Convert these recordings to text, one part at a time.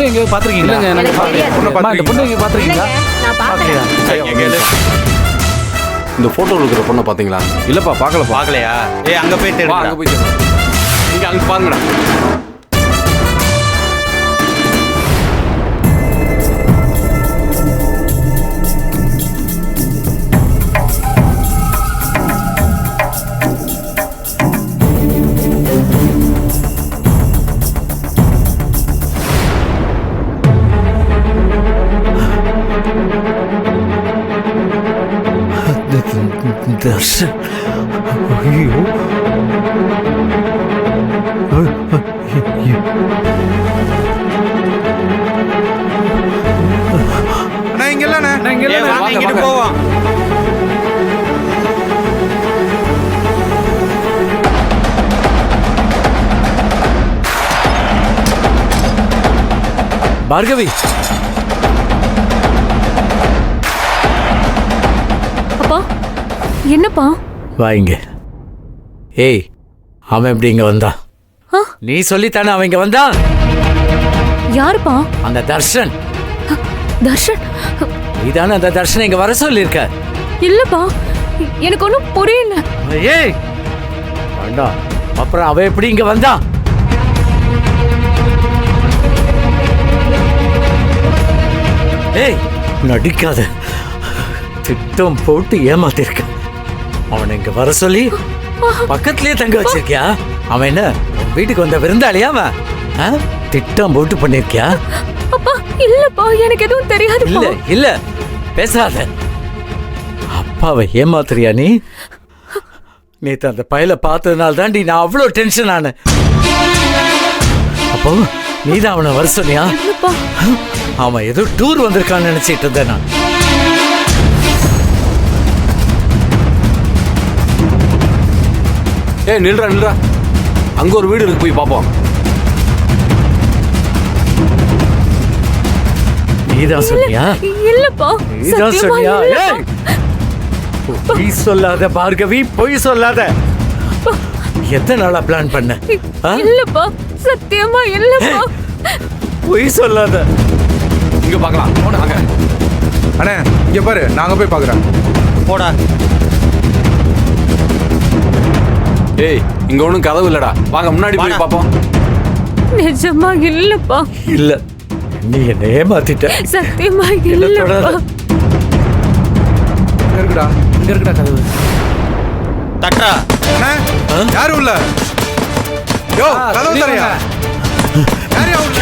எங்க பாத்துருக்கீங்களா? இந்த பொண்ணு எங்க பாத்துருக்கீங்களா? இந்த போட்டோல இருக்கிற பொண்ணை பாத்தீங்களா? இல்லப்பா பார்க்கலையா? அங்க போய் தேடுங்க. அங்க போய் தேடுங்க. நீங்க அங்க பாருங்கடா. தர்ஷன், ஐயோ இங்க இல்ல போவோம். பார்கவி, அப்பா என்னப்பா? வாங்க. ஏய், அவன் எப்படி இங்க வந்தான்? நீ சொல்லித்தானே அவன் இங்க வந்தான்? யாருப்பா? அந்த தர்ஷன். தர்ஷன்? நீதானே அந்த தர்ஷன் இங்க வர சொல்லியிருக்க? இல்லப்பா, எனக்கு ஒன்றும் புரியல. ஏய் வேண்டாம், அப்புறம் அவன் எப்படி இங்க வந்தான்? ஏய் நடிக்காத, திட்டம் போட்டு ஏமாத்திருக்க. அவனை இங்க வர சொல்லி பக்கத்திலேயே தங்க வச்சிருக்கியா? அவன் என்ன வீட்டுக்கு வந்த விருந்தாளியா? அவன் திட்டம் போட்டு பண்ணிருக்கியா? அப்பா இல்லப்பா, எனக்கு எதுவும் தெரியாது. இல்ல இல்ல பேசாத. அப்பாவை ஏமாத்துறியா நீ? நேத்து அந்த பையல பார்த்ததுனால தாண்டி நான் அவ்வளவு டென்ஷன் ஆன. அப்போ நீதான் அவனை வர சொன்னியா? அவன் ஏதோ டூர் வந்திருக்கான்னு நினைச்சிட்டு இருந்தேன் நான். ஏய் நில்றா, அங்க ஒரு வீடு இருக்கு, போய் பாப்போம். நீதான் சொன்னியா? இல்லப்பா, நீதான் சொன்னியா? ஏய் பொய் சொல்லாத பார்கவி, பொய் சொல்லாத. எத்தனை நாளா பிளான் பண்ண? இல்லப்பா, சத்தியமா இல்லப்பா. பொய் சொல்லாத. இங்க பார்க்கலாம். போடா அங்க. அண்ணே இங்க பாரு, நாங்க போய் பார்க்கறோம். போடா. ஏய் இங்க ஒண்ணும் கதவு இல்லடா, வாங்க முன்னாடி போய் பாப்போம். நிஜமா இல்லப்பா. இல்ல, நீ என்ன ஏமாத்திட்ட. சத்தியமா இல்லப்பா. இங்க இருக்குடா கதவு. தட்டா. அண்ணே யாரு உள்ள? யோ கதவு தரையா? யாரு உள்ள?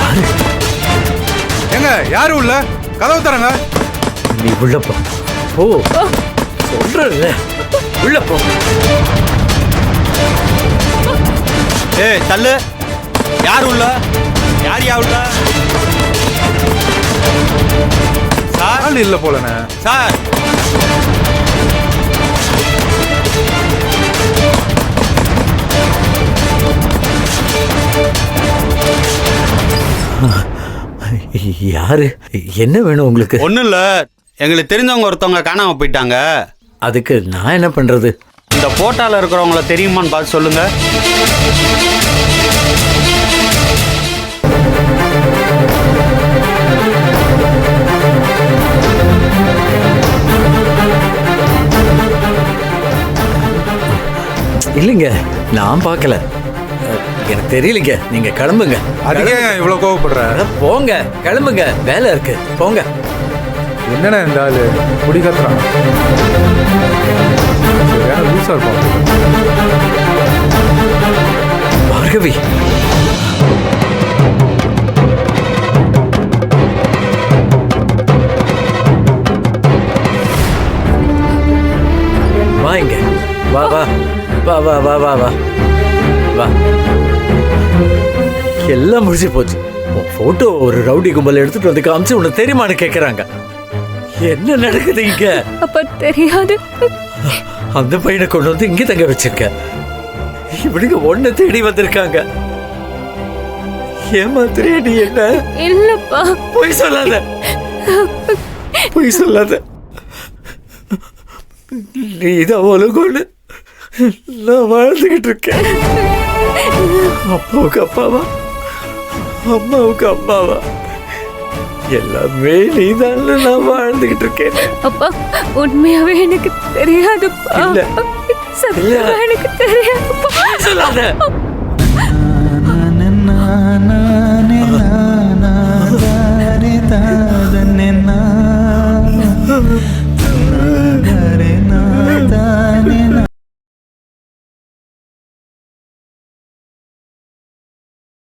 எங்க யாரு உள்ள? கதவு தரங்க. நீ உள்ள போ. ஓ சொல்றல, உள்ள போ. ஏய் தள்ளு. யார் உள்ள? யார் உள்ள? சார் ஆள் இல்ல போலண்ணே. சார் யாரு? என்ன வேணும் உங்களுக்கு? ஒன்றும் இல்லை, எங்களுக்கு தெரிஞ்சவங்க ஒருத்தவங்க காணாமல் போயிட்டாங்க. அதுக்கு நான் என்ன பண்றது? இந்த போட்டால இருக்கிறவங்கள தெரியுமான்னு பார்த்து சொல்லுங்க. இல்லைங்க, நான் பார்க்கல, எனக்கு தெரியலங்க. நீங்க கிளம்புங்க. அதுக்கே இவ்வளவு கோவப்படுற? போங்க, கிளம்புங்க, வேலை இருக்கு, போங்க. என்னண்ணே இந்த ஆளு குடி கத்துறான்? லூசா இருப்பான். பார்கவி, வா இங்க, வா வா வா வா வா வா வா வா. எல்லாம் முடிச்சு போச்சு. உன் போட்டோ ஒரு ரவுடி கும்பல் எடுத்துட்டு வந்து காமிச்சு உனக்கு தெரியுமான்னு கேக்குறாங்க. என்ன நடக்குது இங்க? அப்ப தெரியாது. அந்த பையனை கொண்டு வந்து இங்க தங்க வச்சிருக்க. இவனுக்கு ஒண்ணு தேடி வந்திருக்காங்க. ஏமாத்திரியா நீ என்ன? இல்லப்பா. பொய் சொல்லாத, பொய் சொல்லாத. நீதான் உலகம்னு நான் வாழ்ந்துகிட்டு இருக்கேன். அப்பாவுக்கு அப்பாவா, அம்மாவுக்கு அம்மாவா, எல்லாமே நீதான் நான் வாழ்ந்துகிட்டு இருக்கேன். அப்பா உண்மையாவே எனக்கு தெரியாதுப்பா. இல்ல. சத்தியமா எனக்கு தெரியாதுப்பா. சொல்லாத.